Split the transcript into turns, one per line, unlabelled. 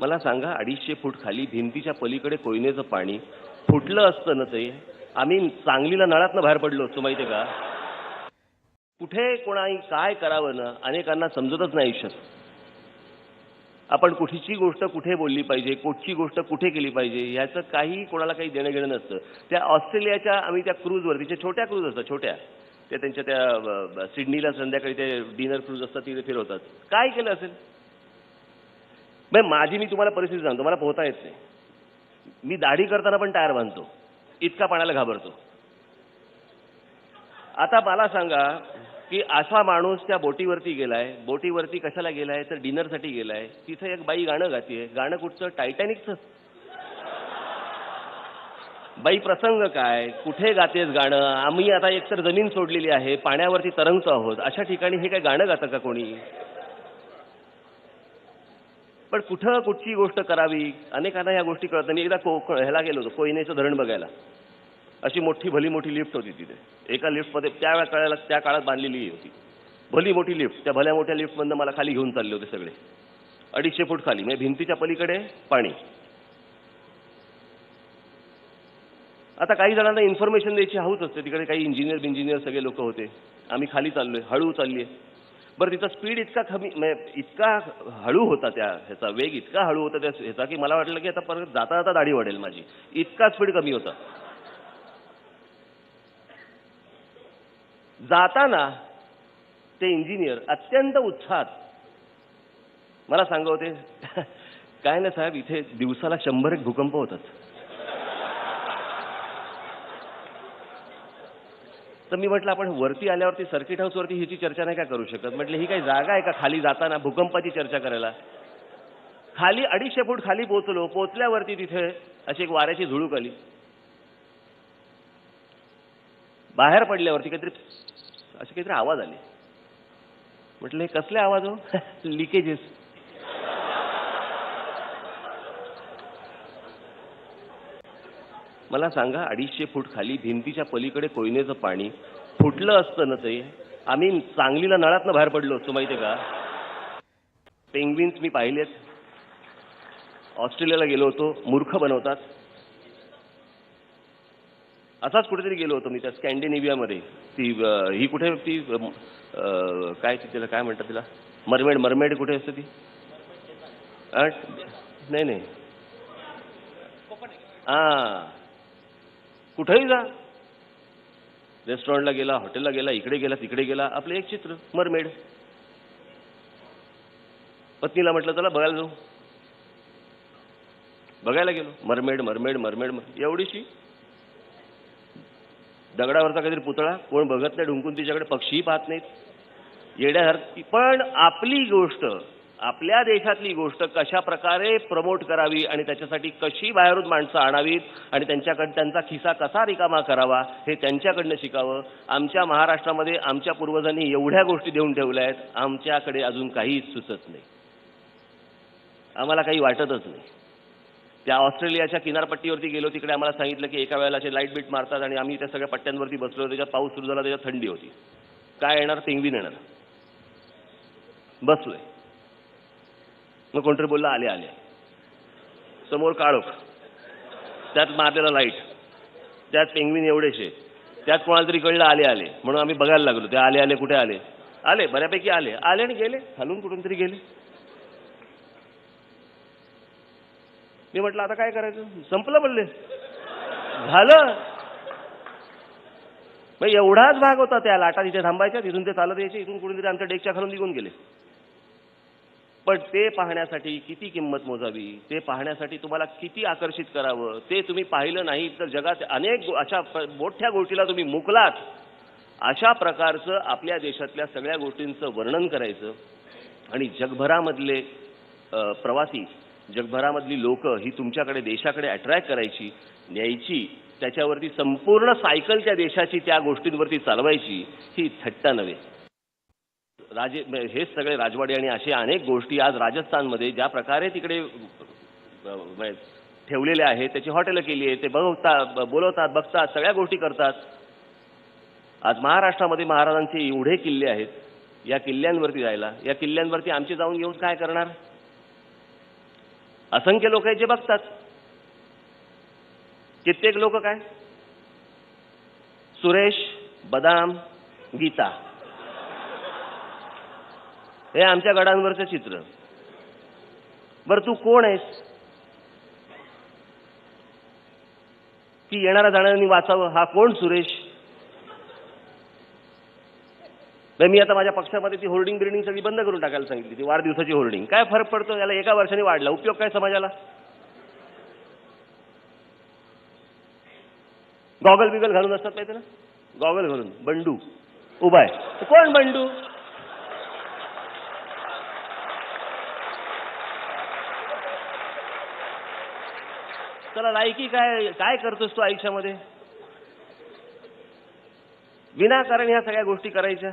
मला सांगा 250 फूट खाली भिंतीच्या पलीकडे कोयनेचं पाणी फुटलं असतं ना ते आम्ही सांगलीला नळातनं बाहेर पडलो असतो माहिती आहे का. कुठे कोणाही काय करावं ना अनेकांना समजतच नाही आयुष्यात. आपण कुठची गोष्ट कुठे बोलली पाहिजे, कुठची गोष्ट कुठे केली पाहिजे याचं काही कोणाला काही देणं घेणं नसतं. त्या ऑस्ट्रेलियाच्या आम्ही त्या क्रूजवर तिच्या छोट्या क्रूज असतात छोट्या त्या त्यांच्या त्या सिडनीला संध्याकाळी ते डिनर क्रूज असतात तिथे फिरवतात. काय केलं असेल माझी मी तुम्हाला परिस्थिती सांगतो. मला पोहता येत नाही. मी दाढी करताना पण टायर बांधतो इतका पाण्याला घाबरतो. आता मला सांगा की असा माणूस त्या बोटीवरती गेलाय. बोटीवरती कशाला गेलाय तर डिनरसाठी गेलाय. तिथे एक बाई गाणं गातीये. गाणं कुठचं? टायटॅनिकचं. बाई प्रसंग काय कुठे गातेस गाणं. आम्ही आता एकतर जमीन सोडलेली आहे पाण्यावरती तरंगतो आहोत. अशा ठिकाणी हे काय गाणं गातं का कोणी. पण कुठं कुठची गोष्ट करावी अनेकांना या गोष्टी कळत नाही. एकदा ह्याला गेलो होतो कोयनेचं धरण बघायला. अशी मोठी भली मोठी लिफ्ट होती तिथे. एका लिफ्टमध्ये त्या काळात बांधलेली होती भली मोठी लिफ्ट. त्या भल्या मोठ्या लिफ्टमधनं मला खाली घेऊन चालले होते सगळे 250 फूट खाली म्हणजे भिंतीच्या पलीकडे पाणी. आता काही जणांना इन्फॉर्मेशन द्यायची हौस असते. तिकडे काही इंजिनियर सगळे लोक होते. आम्ही खाली चाललोय हळू चालली आहे. बरं तिचा स्पीड इतका कमी इतका हळू होता त्या ह्याचा वेग इतका हळू होता त्या ह्याचा की मला वाटलं की आता परत जाता जाता दाढी वाढेल माझी. इतका स्पीड कमी होता. जाताना ते इंजिनियर अत्यंत उत्साहात मला सांगत होते काय ना साहेब इथे दिवसाला 100 भूकंप होतात. तर मी म्हटलं आपण वरती आल्यावरती सर्किट हाऊसवरती ह्याची चर्चा नाही का करू शकत. म्हटलं ही काही जागा आहे का खाली जाताना भूकंपाची चर्चा करायला. खाली 250 फूट खाली पोहोचलो. पोहोचल्यावरती तिथे अशी एक वाऱ्याची झुळूक आली. बाहेर पडल्यावरती काहीतरी आवाज आले. म्हटलं हे कसले आवाज हो. लिकेजेस. मला सांगा 250 फूट खाली भिंतीच्या पलीकडे कोयनेचं पाणी फुटलं असतं ना ते आम्ही सांगलीला नळातनं बाहेर पडलो असतो माहिती आहे का. पेंग्विन्स मी पाहिलेत. ऑस्ट्रेलियाला गेलो होतो. मूर्ख बनवतात. असाच कुठेतरी गेलो होतो मी त्या स्कॅन्डिनेव्हियामध्ये. ती ही कुठे ती काय तिला काय म्हणतात तिला मरमेड कुठे असते ती. नाही कुठेही जा रेस्टॉरंटला गेला हॉटेलला गेला इकडे गेला तिकडे गेला आपलं एक चित्र मरमेड. पत्नीला म्हटलं चला बघायला जाऊ. बघायला गेलो. मरमेड एवढीशी दगडावरचा काहीतरी पुतळा कोण बघत नाही. ढुंकून तिच्याकडे पक्षीही पाहत नाहीत येड्यासारखी. पण आपली गोष्ट आपल्या देशातली गोष्ट कशा प्रकारे प्रमोट करावी आणि त्याच्यासाठी कशी बाहेरून माणसं आणावीत आणि त्यांचा खिसा कसा रिकामा करावा हे त्यांच्याकडनं शिकावं. आमच्या महाराष्ट्रामध्ये आमच्या पूर्वजांनी एवढ्या गोष्टी देऊन ठेवल्या आहेत. आमच्याकडे अजून काहीच सुचत नाही. आम्हाला काही वाटतच नाही. त्या ऑस्ट्रेलियाच्या किनारपट्टीवरती गेलो. तिकडे आम्हाला सांगितलं की एका वेळेला असे लाईट बीट मारतात आणि आम्ही त्या सगळ्या पट्ट्यांवरती बसलो. त्याच्यात पाऊस सुरू झाला. त्याच्यात थंडी होती. काय येणार पेंग्विन येणार. बसलोय. मग कोणतरी बोलला आले समोर काळोख त्यात मारलेला लाईट त्यात पेंग्विन एवढेशे त्यात कोणाला तरी कळलं आले म्हणून आम्ही बघायला लागलो. ते आले कुठे आले बऱ्यापैकी आले आणि गेले खालून कुठून तरी गेले. मी म्हटलं आता काय करायचं संपलं बोलले झालं. मग एवढाच भाग होता त्या लाटा तिथे थांबायच्या. तिथून ते चालत यायचे. इथून कुठून तरी आमच्या डेकच्या खालून निघून गेले. पण ते पाहण्यासाठी किती किंमत मोजावी. ते पाहण्यासाठी तुम्हाला किती आकर्षित करावं. ते तुम्ही पाहिलं नाही तर जगात अनेक अशा मोठ्या गोष्टीला तुम्ही मुकलात. अशा प्रकारचं आपल्या देशातल्या सगळ्या गोष्टींचं वर्णन करायचं आणि जगभरामधले प्रवासी जगभरामधली लोक ही तुमच्याकडे देशाकडे अट्रॅक्ट करायची न्यायची. त्याच्यावरती संपूर्ण सायकल त्या देशाची त्या गोष्टींवरती चालवायची. ही थट्टा नव्हे. हेच सगळे राजवाडे आणि असे अनेक गोष्टी आज राजस्थानमध्ये ज्या प्रकारे तिकडे ठेवलेल्या आहेत त्याची हॉटेलं केली आहे. ते बोलवतात बघतात सगळ्या गोष्टी करतात. आज महाराष्ट्रामध्ये महाराजांचे एवढे किल्ले आहेत. या किल्ल्यांवरती जायला या किल्ल्यांवरती आमचे जाऊन घेऊन काय करणार. असंख्य लोक आहेत जे बघतात. कित्येक लोक काय, सुरेश, बदाम, गीता, हे आमच्या गडांवरचं चित्र. बरं तू कोण आहेस की येणाऱ्या जाणाऱ्यांनी वाचावं? हा कोण सुरेश? मी आता माझ्या पक्षामध्ये ती होर्डिंग बिल्डिंग सगळी बंद करून टाकायला सांगितली, ती वाढदिवसाची होर्डिंग. काय फरक पडतो याला? एका वर्षाने वाढला, उपयोग काय समाजाला? गॉगल बिगल घालून असतात माहिती ना, गॉगल घालून बंडू उभा आहे. कोण बंडू? त्याला लायकी काय? काय करतोस तू आयुष्यामध्ये? विनाकारण ह्या सगळ्या गोष्टी करायच्या.